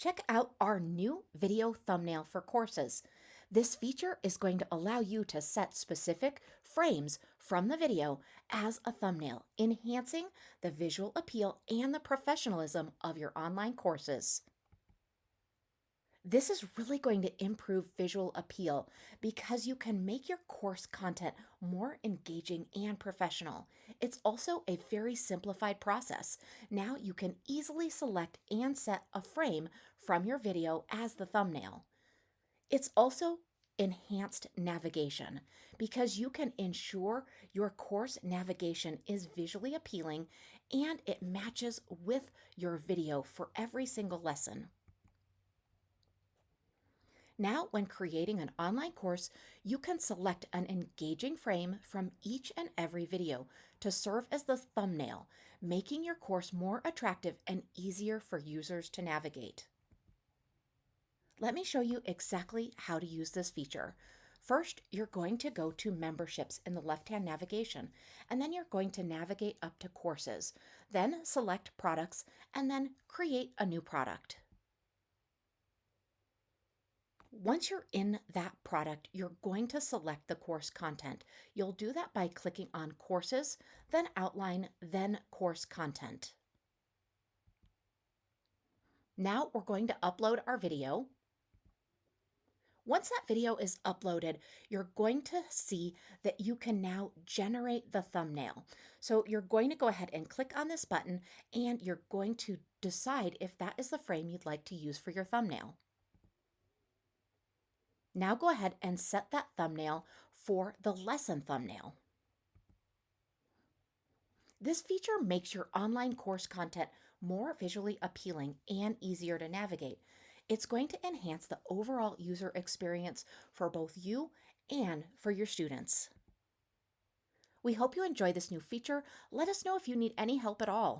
Check out our new video thumbnail for courses. This feature is going to allow you to set specific frames from the video as a thumbnail, enhancing the visual appeal and the professionalism of your online courses. This is really going to improve visual appeal because you can make your course content more engaging and professional. It's also a very simplified process. Now you can easily select and set a frame from your video as the thumbnail. It's also enhanced navigation because you can ensure your course navigation is visually appealing and it matches with your video for every single lesson. Now, when creating an online course, you can select an engaging frame from each and every video to serve as the thumbnail, making your course more attractive and easier for users to navigate. Let me show you exactly how to use this feature. First, you're going to go to Memberships in the left-hand navigation, and then you're going to navigate up to Courses. Then select Products, and then create a new product. Once you're in that product, you're going to select the course content. You'll do that by clicking on Courses, then Outline, then Course Content. Now we're going to upload our video. Once that video is uploaded, you're going to see that you can now generate the thumbnail. So you're going to go ahead and click on this button, and you're going to decide if that is the frame you'd like to use for your thumbnail. Now go ahead and set that thumbnail for the lesson thumbnail. This feature makes your online course content more visually appealing and easier to navigate. It's going to enhance the overall user experience for both you and for your students. We hope you enjoy this new feature. Let us know if you need any help at all.